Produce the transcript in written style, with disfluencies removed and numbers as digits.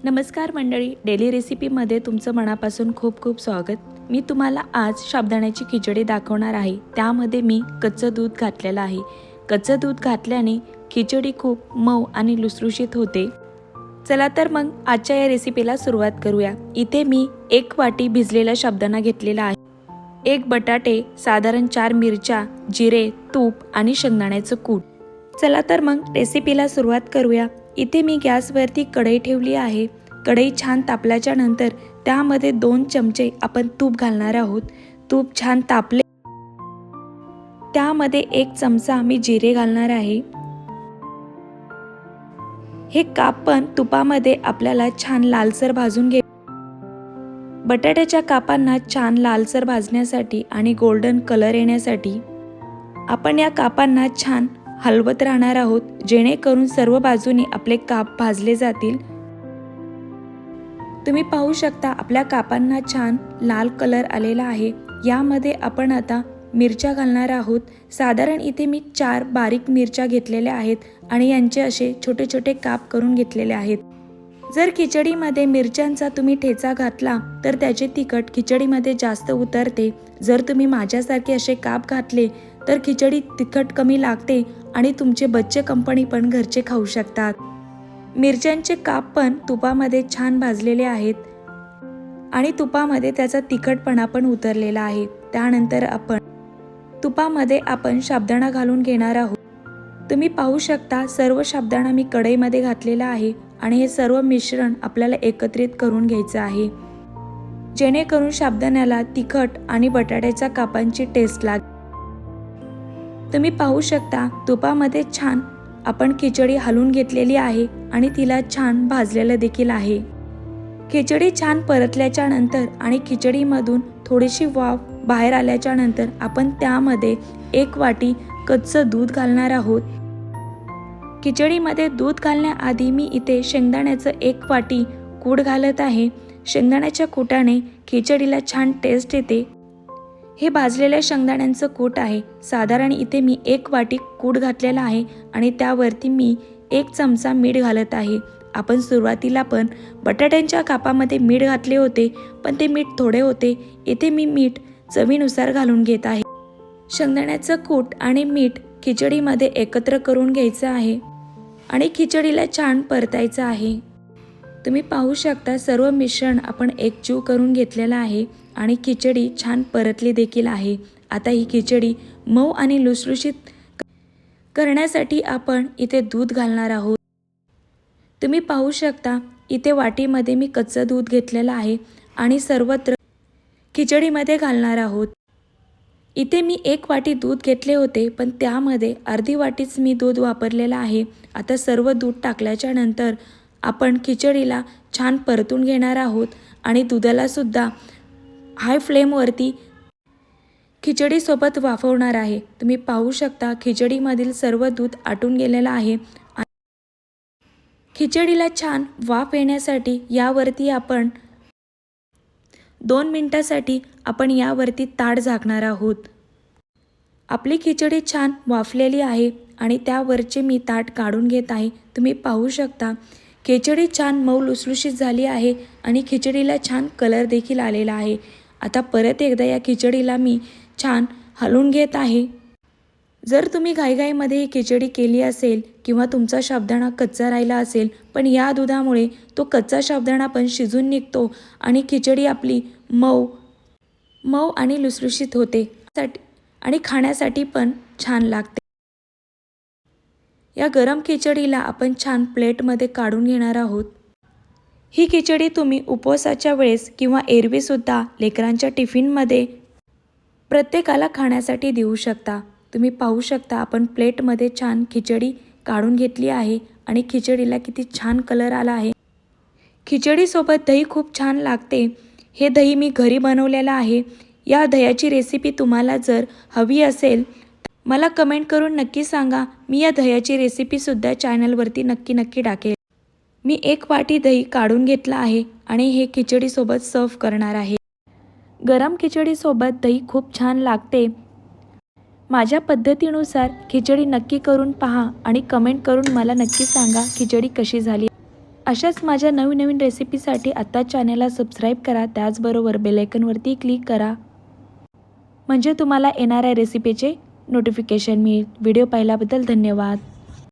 नमस्कार मंडळी, डेली रेसिपीमध्ये तुमचं मनापासून खूप खूप स्वागत. मी तुम्हाला आज साबुदाण्याची खिचडी दाखवणार आहे. त्यामध्ये मी कच्चं दूध घातलेलं आहे. कच्चं दूध घातल्याने खिचडी खूप मऊ आणि लुसलुशीत होते. चला तर मग आजच्या या रेसिपीला सुरुवात करूया. इथे मी 1 वाटी भिजलेला साबुदाणा घेतलेला आहे, 1 बटाटे, साधारण 4 मिरच्या, जिरे, तूप आणि शेंगदाण्याचं कूट. चला तर मग रेसिपीला सुरुवात करूया. इथे मी गॅसवरती कढई ठेवली आहे. कढई छान तापल्याच्या नंतर त्यामध्ये 2 चमचे आपण तूप घालणार आहोत. तूप छान तापले त्यामध्ये 1 चमचा मी जिरे घालणार आहे. हे काप पण तुपामध्ये आपल्याला छान लालसर भाजून घे. बटाट्याच्या कापांना छान लालसर भाजण्यासाठी आणि गोल्डन कलर येण्यासाठी आपण या कापांना छान हलवत राहणार आहोत, जेणेकरून सर्व बाजूनी आपले काप भाजले जातील. तुम्ही पाहू शकता आपल्या कापांना छान लाल कलर आलेला आहे. यामध्ये आपण आता मिरच्या घालणार आहोत. साधारण इथे मी 4 बारीक मिरच्या घेतलेल्या आहेत आणि यांचे असे छोटे छोटे काप करून घेतलेले आहेत. जर खिचडीमध्ये मिरच्यांचा तुम्ही ठेचा घातला तर त्याचे तिखट खिचडीमध्ये जास्त उतरते. जर तुम्ही माझ्यासारखे असे काप घातले तर खिचडी तिखट कमी लागते आणि तुमचे बच्चे कंपनी पण घरचे खाऊ शकतात. मिरच्यांचे काप पण तुपामध्ये छान भाजलेले आहेत आणि तुपामध्ये त्याचा तिखटपणा पण उतरलेला आहे. त्यानंतर तुपामध्ये आपण साबुदाणा घालून घेणार आहोत. तुम्ही पाहू शकता सर्व साबुदाणा मी कढईमध्ये घातलेला आहे आणि हे सर्व मिश्रण आपल्याला एकत्रित करून घ्यायचं आहे, जेणेकरून साबुदाण्याला तिखट आणि बटाट्याच्या कापांची टेस्ट लागेल. तुम्ही पाहू शकता तुपामध्ये छान आपण खिचडी हलवून घेतलेली आहे आणि तिला छान भाजलेलं देखील आहे. खिचडी छान परतल्याच्या नंतर आणि खिचडीमधून थोडीशी वाफ बाहेर आल्याच्या नंतर आपण त्यामध्ये 1 वाटी कच्चं दूध घालणार आहोत. खिचडीमध्ये दूध घालण्याआधी मी इथे शेंगदाण्याचं 1 वाटी कूट घालत आहे. शेंगदाण्याच्या कूटाने खिचडीला छान टेस्ट येते. हे भाजलेल्या शेंगदाण्यांचं कूट आहे. साधारण इथे मी 1 वाटी कूट घातलेला आहे आणि त्यावरती मी 1 चमचा मीठ घालत आहे. आपण सुरुवातीला पण बटाट्यांच्या कापामध्ये मीठ घातले होते, पण ते मीठ थोडे होते. इथे मी मीठ चवीनुसार घालून घेत आहे. शेंगदाण्याचं कूट आणि मीठ खिचडीमध्ये एकत्र करून घ्यायचं आहे आणि खिचडीला छान परतायचं आहे. तुम्ही पाहू शकता सर्व मिश्रण आपण एकजीव करून घेतलेलं आहे आणि खिचडी छान परतली देखील आहे. आता ही खिचडी मऊ आणि लुसलुशीत करण्यासाठी आपण इथे दूध घालणार आहोत. तुम्ही पाहू शकता इथे वाटीमध्ये मी कच्चं दूध घेतलेलं आहे आणि सर्वत्र खिचडीमध्ये घालणार आहोत. इथे मी 1 वाटी दूध घेतले होते, पण त्यामध्ये अर्धी वाटीच मी दूध वापरलेलं आहे. आता सर्व दूध टाकल्याच्या नंतर आपण खिचडीला छान परतून घेणार आहोत आणि दुधाला सुद्धा हाय फ्लेमवरती खिचडीसोबत वाफवणार आहे. तुम्ही पाहू शकता खिचडीमधील सर्व दूध आटून गेलेलं आहे. खिचडीला छान वाफ येण्यासाठी यावरती आपण 2 मिनिटासाठी आपण यावरती ताट झाकणार आहोत. आपली खिचडी छान वाफलेली आहे आणि त्यावरचे मी ताट काढून घेत आहे. तुम्ही पाहू शकता खिचडी छान मऊ लुसलुशीत झाली आहे आणि खिचडीला छान कलर देखील आलेला आहे. आता परत एकदा या खिचडीला मी छान हलवून घेत आहे. जर तुम्ही घाईघाईमध्ये ही खिचडी केली असेल किंवा तुमचा साबुदाणा कच्चा राहिला असेल, पण या दुधामुळे तो कच्चा साबुदाणा पण शिजून निघतो आणि खिचडी आपली मऊ आणि लुसलुशीत होते आणि खाण्यासाठी पण छान लागते. या गरम खिचडीला आपण छान प्लेटमध्ये काढून घेणार आहोत. ही खिचडी तुम्ही उपवासाच्या वेळेस किंवा एरवीसुद्धा लेकरांच्या टिफिनमध्ये प्रत्येकाला खाण्यासाठी देऊ शकता. तुम्ही पाहू शकता आपण प्लेटमध्ये छान खिचडी काढून घेतली आहे आणि खिचडीला किती छान कलर आला आहे. खिचडीसोबत दही खूप छान लागते. हे दही मी घरी बनवलेलं आहे. या दह्याची रेसिपी तुम्हाला जर हवी असेल मला कमेंट करून नक्की सांगा. मी या दह्याची रेसिपीसुद्धा चॅनलवरती नक्की टाकेल. मी 1 वाटी दही काढून घेतला आहे आणि हे खिचडीसोबत सर्व करणार आहे. गरम खिचडीसोबत दही खूप छान लागते. माझ्या पद्धतीनुसार खिचडी नक्की करून पहा आणि कमेंट करून मला नक्की सांगा खिचडी कशी झाली. अशाच माझ्या नवीन रेसिपीसाठी आत्ता चॅनलला सबस्क्राईब करा, त्याचबरोबर बेलायकनवरती क्लिक करा म्हणजे तुम्हाला येणाऱ्या रेसिपीचे नोटिफिकेशन मिळेल. व्हिडिओ पाहिल्याबद्दल धन्यवाद.